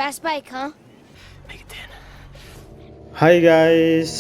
Fast bike, huh? Make it 10. Hai guys,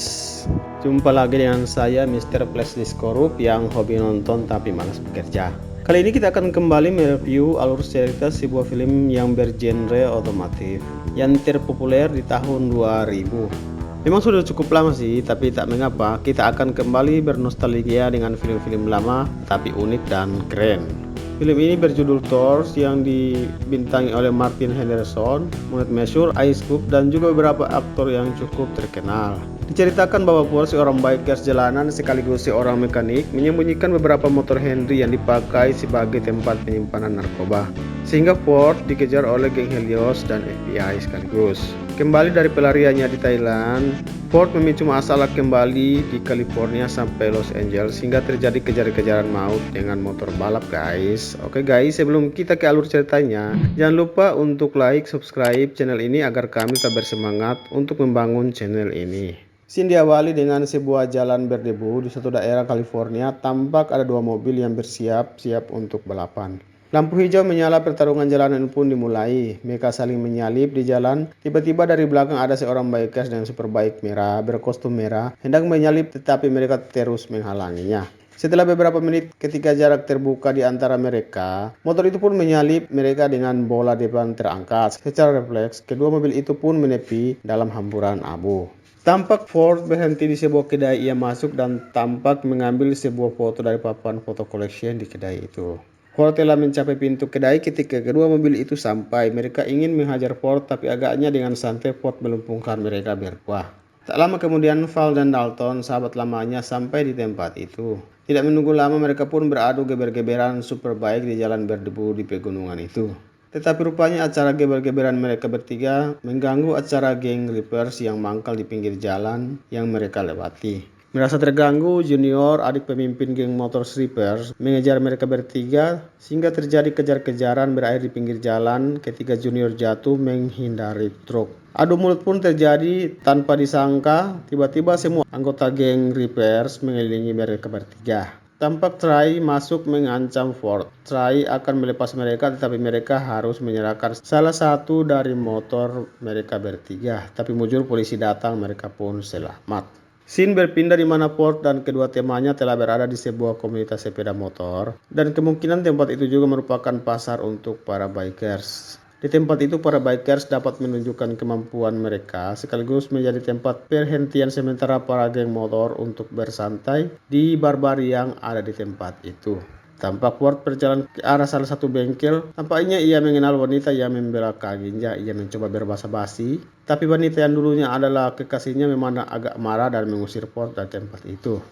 jumpa lagi dengan saya Mr. Flash Diskorup yang hobi nonton tapi malas bekerja. Kali ini kita akan kembali mereview alur cerita sebuah film yang bergenre otomotif yang terpopuler di tahun 2000. Memang sudah cukup lama sih, tapi tak mengapa, kita akan kembali bernostalgia dengan film-film lama tapi unik dan keren. Film ini berjudul Thor yang dibintangi oleh Martin Henderson, Mohamed Mesur, Ice Cube, dan juga beberapa aktor yang cukup terkenal. Diceritakan bahwa Ford, seorang bikers jalanan sekaligus seorang mekanik, menyembunyikan beberapa motor Henry yang dipakai sebagai tempat penyimpanan narkoba. Sehingga Ford dikejar oleh geng Helios dan FBI sekaligus. Kembali dari pelariannya di Thailand, Ford memicu masalah kembali di California sampai Los Angeles hingga terjadi kejar-kejaran maut dengan motor balap guys. Oke guys, sebelum kita ke alur ceritanya, jangan lupa untuk like, subscribe channel ini agar kami tetap bersemangat untuk membangun channel ini. Scene diawali dengan sebuah jalan berdebu di suatu daerah California. Tampak ada dua mobil yang bersiap-siap untuk balapan. Lampu hijau menyala, pertarungan jalanan pun dimulai. Mereka saling menyalip di jalan. Tiba-tiba dari belakang ada seorang bikers dengan superbike merah berkostum merah hendak menyalip, tetapi mereka terus menghalanginya. Setelah beberapa menit, ketika jarak terbuka di antara mereka, motor itu pun menyalip mereka dengan bola depan terangkat. Secara refleks, kedua mobil itu pun menepi dalam hamburan abu. Tampak Ford berhenti di sebuah kedai. Ia masuk dan tampak mengambil sebuah foto dari papan foto collection di kedai itu. Ford telah mencapai pintu kedai ketika kedua mobil itu sampai. Mereka ingin menghajar Ford, tapi agaknya dengan santai Ford melumpuhkan mereka berdua. Tak lama kemudian Val dan Dalton, sahabat lamanya, sampai di tempat itu. Tidak menunggu lama, mereka pun beradu geber-geberan superbike di jalan berdebu di pegunungan itu. Tetapi rupanya acara geber-geberan mereka bertiga mengganggu acara geng Reapers yang mangkal di pinggir jalan yang mereka lewati. Merasa terganggu, Junior, adik pemimpin geng motor Reapers, mengejar mereka bertiga sehingga terjadi kejar-kejaran berakhir di pinggir jalan ketika Junior jatuh menghindari truk. Adu mulut pun terjadi tanpa disangka. Tiba-tiba semua anggota geng Reapers mengelilingi mereka bertiga. Tampak Trey masuk mengancam Ford. Trey akan melepas mereka, tetapi mereka harus menyerahkan salah satu dari motor mereka bertiga. Tapi mujur polisi datang, mereka pun selamat. Scene berpindah di mana Ford dan kedua temannya telah berada di sebuah komunitas sepeda motor, dan kemungkinan tempat itu juga merupakan pasar untuk para bikers. Di tempat itu para bikers dapat menunjukkan kemampuan mereka sekaligus menjadi tempat perhentian sementara para geng motor untuk bersantai di bar-bar yang ada di tempat itu. Tampak Ford berjalan ke arah salah satu bengkel. Tampaknya ia mengenal wanita yang membelakanginya. Ia mencoba berbahasa basi, tapi wanita yang dulunya adalah kekasihnya memang agak marah dan mengusir Ford dari tempat itu.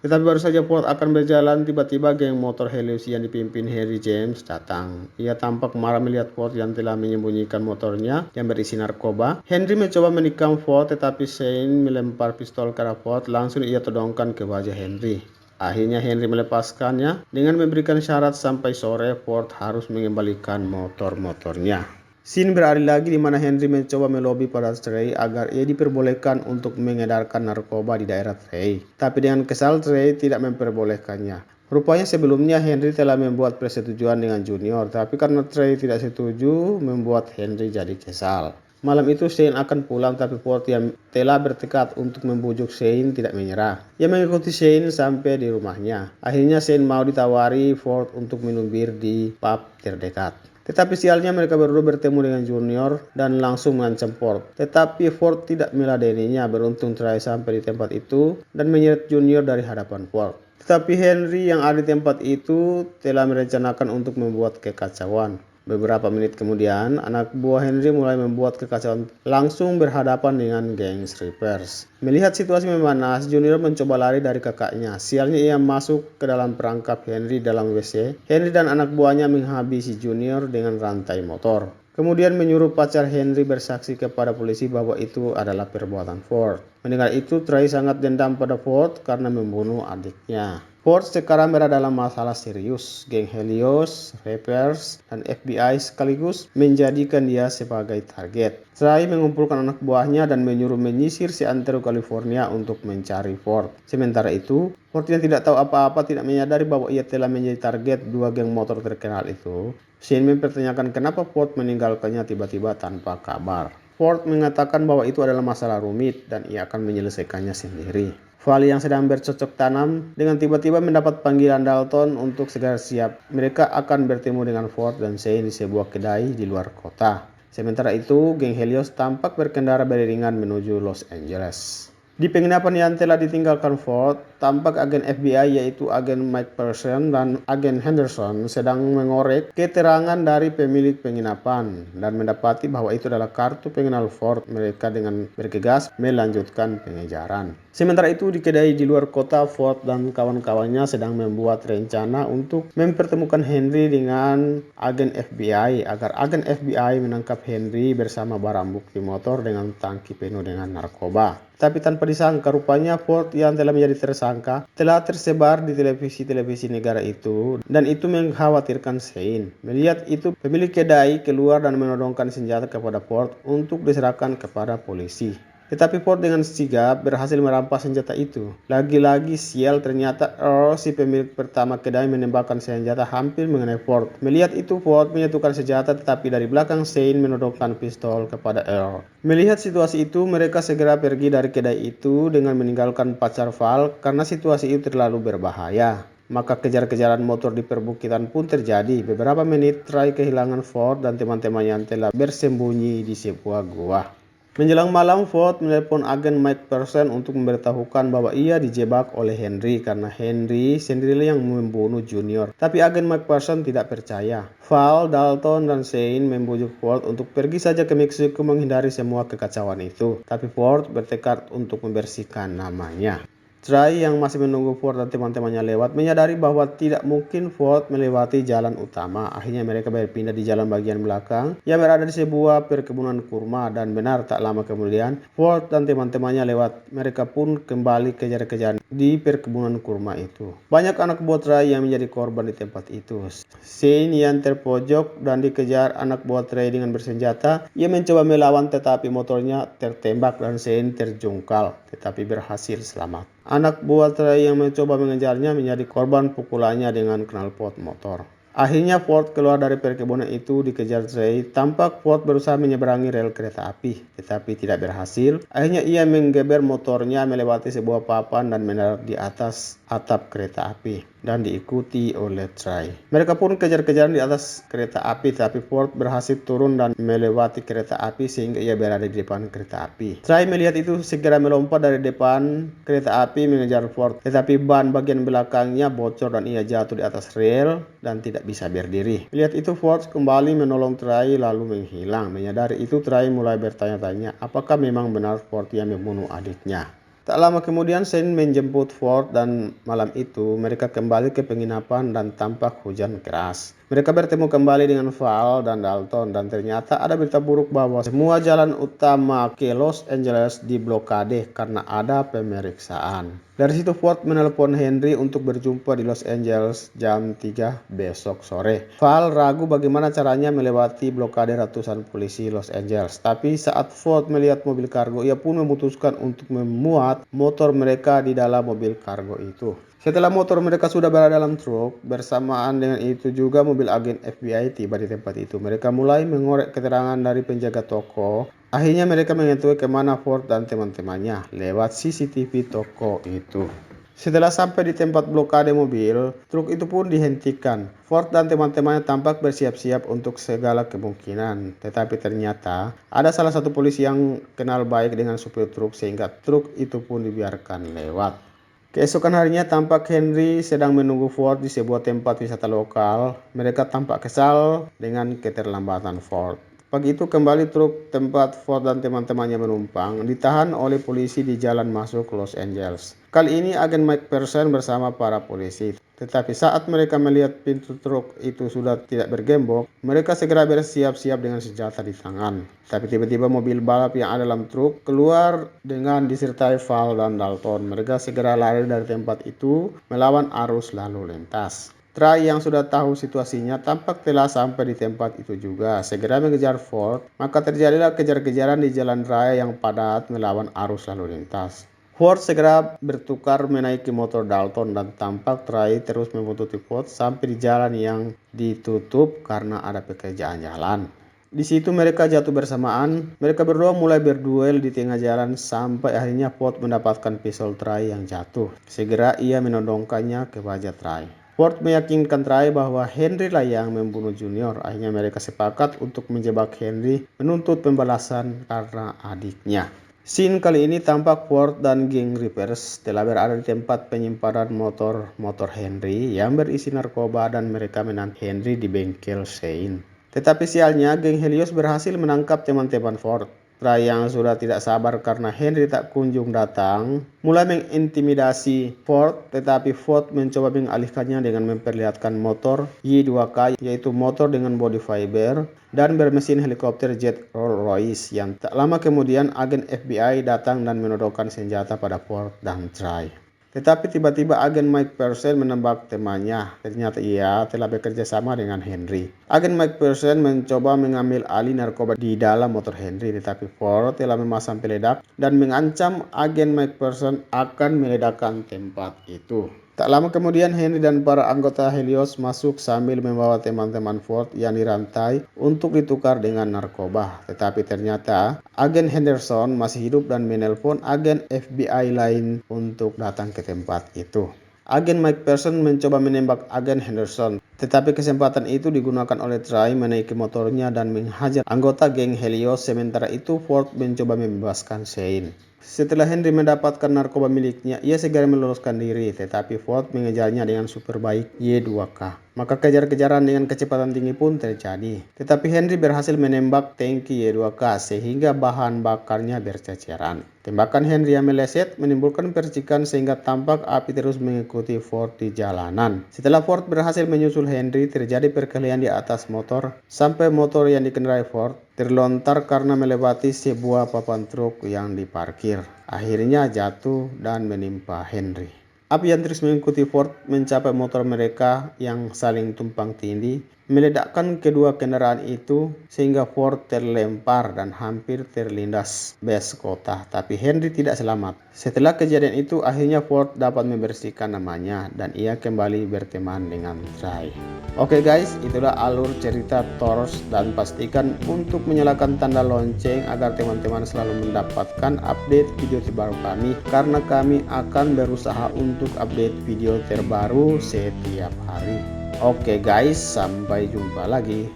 Tetapi baru saja Ford akan berjalan, tiba-tiba geng motor Helios yang dipimpin Harry James datang. Ia tampak marah melihat Ford yang telah menyembunyikan motornya yang berisi narkoba. Henry mencoba menikam Ford, tetapi Shane melempar pistol ke arah Ford. Langsung ia todongkan ke wajah Henry. Akhirnya Henry melepaskannya dengan memberikan syarat sampai sore Ford harus mengembalikan motor-motornya. Scene beralih lagi di mana Henry mencoba melobi pada Trey agar ia diperbolehkan untuk mengedarkan narkoba di daerah Trey. Tapi dengan kesal Trey tidak memperbolehkannya. Rupanya sebelumnya Henry telah membuat persetujuan dengan Junior, tapi karena Trey tidak setuju membuat Henry jadi kesal. Malam itu Shane akan pulang, tapi Ford yang telah bertekad untuk membujuk Shane tidak menyerah. Ia mengikuti Shane sampai di rumahnya. Akhirnya Shane mau ditawari Ford untuk minum bir di pub terdekat. Tetapi sialnya mereka berdua bertemu dengan Junior dan langsung mengancam Ford. Tetapi Ford tidak meladeninya. Beruntung Trey sampai di tempat itu dan menyeret Junior dari hadapan Ford. Tetapi Henry yang ada di tempat itu telah merencanakan untuk membuat kekacauan. Beberapa menit kemudian, anak buah Henry mulai membuat kekacauan, langsung berhadapan dengan geng Reapers. Melihat situasi memanas, Junior mencoba lari dari kakaknya. Sialnya ia masuk ke dalam perangkap Henry dalam WC. Henry dan anak buahnya menghabisi Junior dengan rantai motor. Kemudian menyuruh pacar Henry bersaksi kepada polisi bahwa itu adalah perbuatan Ford. Mendengar itu, Trey sangat dendam pada Ford karena membunuh adiknya. Ford sekarang berada dalam masalah serius. Geng Helios, Reapers, dan FBI sekaligus menjadikan dia sebagai target. Trey mengumpulkan anak buahnya dan menyuruh menyisir seantero California untuk mencari Ford. Sementara itu, Ford yang tidak tahu apa-apa tidak menyadari bahwa ia telah menjadi target dua geng motor terkenal itu. Shane mempertanyakan kenapa Ford meninggalkannya tiba-tiba tanpa kabar. Ford mengatakan bahwa itu adalah masalah rumit dan ia akan menyelesaikannya sendiri. Val yang sedang bercocok tanam dengan tiba-tiba mendapat panggilan Dalton untuk segera siap. Mereka akan bertemu dengan Ford dan Shane di sebuah kedai di luar kota. Sementara itu, geng Helios tampak berkendara beriringan menuju Los Angeles. Di penginapan yang telah ditinggalkan Ford, tampak agen FBI yaitu agen Mike Person dan agen Henderson sedang mengorek keterangan dari pemilik penginapan dan mendapati bahwa itu adalah kartu pengenal Ford. Mereka dengan bergegas melanjutkan pengejaran. Sementara itu di kedai di luar kota, Ford dan kawan-kawannya sedang membuat rencana untuk mempertemukan Henry dengan agen FBI agar agen FBI menangkap Henry bersama barang bukti motor dengan tangki penuh dengan narkoba. Tapi tanpa disangka rupanya Ford yang telah menjadi tersangka telah tersebar di televisi-televisi negara itu dan itu mengkhawatirkan Shane. Melihat itu pemilik kedai keluar dan menodongkan senjata kepada Ford untuk diserahkan kepada polisi. Tetapi Ford dengan sigap berhasil merampas senjata itu. Lagi-lagi sial, ternyata Earl si pemilik pertama kedai menembakkan senjata hampir mengenai Ford. Melihat itu Ford menyatukan senjata tetapi dari belakang Shane menodongkan pistol kepada Earl. Melihat situasi itu mereka segera pergi dari kedai itu dengan meninggalkan pacar Val karena situasi itu terlalu berbahaya. Maka kejar-kejaran motor di perbukitan pun terjadi. Beberapa menit Trey kehilangan Ford dan teman-temannya yang telah bersembunyi di sebuah gua. Menjelang malam, Ford menelpon agen Mike Person untuk memberitahukan bahwa ia dijebak oleh Henry karena Henry sendiri yang membunuh Junior. Tapi agen Mike Person tidak percaya. Val, Dalton, dan Shane membujuk Ford untuk pergi saja ke Meksiko menghindari semua kekacauan itu. Tapi Ford bertekad untuk membersihkan namanya. Trey yang masih menunggu Ford dan teman-temannya lewat menyadari bahwa tidak mungkin Ford melewati jalan utama. Akhirnya mereka berpindah di jalan bagian belakang yang berada di sebuah perkebunan kurma dan benar tak lama kemudian Ford dan teman-temannya lewat. Mereka pun kembali kejar-kejaran di perkebunan kurma itu. Banyak anak buah Trey yang menjadi korban di tempat itu. Shane yang terpojok dan dikejar anak buah Trey dengan bersenjata. Ia mencoba melawan tetapi motornya tertembak dan Shane terjungkal tetapi berhasil selamat. Anak buah Trey yang mencoba mengejarnya menjadi korban pukulannya dengan knalpot motor. Akhirnya Ford keluar dari perkebunan itu dikejar Trey. Tampak Ford berusaha menyeberangi rel kereta api, tetapi tidak berhasil. Akhirnya ia menggeber motornya melewati sebuah papan dan mendarat di atas atap kereta api dan diikuti oleh Trey. Mereka pun kejar-kejaran di atas kereta api, tapi Ford berhasil turun dan melewati kereta api sehingga ia berada di depan kereta api. Trey melihat itu segera melompat dari depan kereta api mengejar Ford, tetapi ban bagian belakangnya bocor dan ia jatuh di atas rel dan tidak bisa berdiri. Melihat itu Ford kembali menolong Trey lalu menghilang. Menyadari itu Trey mulai bertanya-tanya apakah memang benar Ford yang membunuh adiknya. Tak lama kemudian Shane menjemput Ford dan malam itu mereka kembali ke penginapan dan tampak hujan keras. Mereka bertemu kembali dengan Val dan Dalton dan ternyata ada berita buruk bahwa semua jalan utama ke Los Angeles diblokade karena ada pemeriksaan. Dari situ Ford menelpon Henry untuk berjumpa di Los Angeles jam 3 besok sore. Val ragu bagaimana caranya melewati blokade ratusan polisi Los Angeles. Tapi saat Ford melihat mobil kargo, ia pun memutuskan untuk memuat motor mereka di dalam mobil kargo itu. Setelah motor mereka sudah berada dalam truk, bersamaan dengan itu juga mobil agen FBI tiba di tempat itu. Mereka mulai mengorek keterangan dari penjaga toko. Akhirnya mereka mengetahui kemana Ford dan teman-temannya lewat CCTV toko itu. Setelah sampai di tempat blokade mobil, truk itu pun dihentikan. Ford dan teman-temannya tampak bersiap-siap untuk segala kemungkinan. Tetapi ternyata ada salah satu polisi yang kenal baik dengan supir truk sehingga truk itu pun dibiarkan lewat. Keesokan harinya tampak Henry sedang menunggu Ford di sebuah tempat wisata lokal. Mereka tampak kesal dengan keterlambatan Ford. Pagi itu kembali truk tempat Ford dan teman-temannya menumpang ditahan oleh polisi di jalan masuk Los Angeles. Kali ini agen Mike Person bersama para polisi. Tetapi saat mereka melihat pintu truk itu sudah tidak bergembok, mereka segera bersiap-siap dengan senjata di tangan. Tapi tiba-tiba mobil balap yang ada dalam truk keluar dengan disertai Val dan Dalton. Mereka segera lari dari tempat itu melawan arus lalu lintas. Trey yang sudah tahu situasinya tampak telah sampai di tempat itu juga. Segera mengejar Ford, maka terjadilah kejar-kejaran di jalan raya yang padat melawan arus lalu lintas. Ford segera bertukar menaiki motor Dalton dan tampak Try terus membuntuti Ford sampai di jalan yang ditutup karena ada pekerjaan jalan. Di situ mereka jatuh bersamaan. Mereka berdua mulai berduel di tengah jalan sampai akhirnya Ford mendapatkan pistol Try yang jatuh. Segera ia menodongkannya ke wajah Try. Ford meyakinkan Try bahwa Henry lah yang membunuh Junior. Akhirnya mereka sepakat untuk menjebak Henry menuntut pembalasan karena adiknya. Scene kali ini tampak Ford dan geng Rippers telah berada di tempat penyimpanan motor Henry yang berisi narkoba dan mereka menanti Henry di bengkel Shane. Tetapi sialnya, geng Helios berhasil menangkap teman-teman Ford. Try yang sudah tidak sabar karena Henry tak kunjung datang, mulai mengintimidasi Ford, tetapi Ford mencoba mengalihkannya dengan memperlihatkan motor Y2K, yaitu motor dengan body fiber dan bermesin helikopter jet Rolls-Royce. Yang tak lama kemudian agen FBI datang dan menodongkan senjata pada Ford dan Try. Tetapi tiba-tiba agen Mike Purcell menembak temannya. Ternyata ia telah bekerja sama dengan Henry. Agen Mike Purcell mencoba mengambil alih narkoba di dalam motor Henry, tetapi Ford telah memasang peledak dan mengancam agen Mike Purcell akan meledakkan tempat itu. Tak lama kemudian Henry dan para anggota Helios masuk sambil membawa teman-teman Ford yang dirantai untuk ditukar dengan narkoba. Tetapi ternyata agen Henderson masih hidup dan menelpon agen FBI lain untuk datang ke tempat itu. Agen Mike Purcell mencoba menembak agen Henderson, tetapi kesempatan itu digunakan oleh Try menaiki motornya dan menghajar anggota geng Helios. Sementara itu Ford mencoba membebaskan Shane. Setelah Henry mendapatkan narkoba miliknya, ia segera meloloskan diri, tetapi Ford mengejarnya dengan superbike Y2K. Maka kejar-kejaran dengan kecepatan tinggi pun terjadi. Tetapi Henry berhasil menembak tangki Y2K sehingga bahan bakarnya berceceran. Tembakan Henry yang meleset menimbulkan percikan sehingga tampak api terus mengikuti Ford di jalanan. Setelah Ford berhasil menyusul Henry, terjadi perkelahian di atas motor sampai motor yang dikendarai Ford terlontar karena melewati sebuah papan truk yang diparkir. Akhirnya jatuh dan menimpa Henry. Api yang terus mengikuti Ford mencapai motor mereka yang saling tumpang tindih, meledakkan kedua kendaraan itu sehingga Ford terlempar dan hampir terlindas bus kota, tapi Henry tidak selamat. Setelah kejadian itu, akhirnya Ford dapat membersihkan namanya dan ia kembali berteman dengan Try. Oke guys, itulah alur cerita Thors, dan pastikan untuk menyalakan tanda lonceng agar teman-teman selalu mendapatkan update video terbaru kami, karena kami akan berusaha untuk update video terbaru setiap hari. Oke guys, sampai jumpa lagi.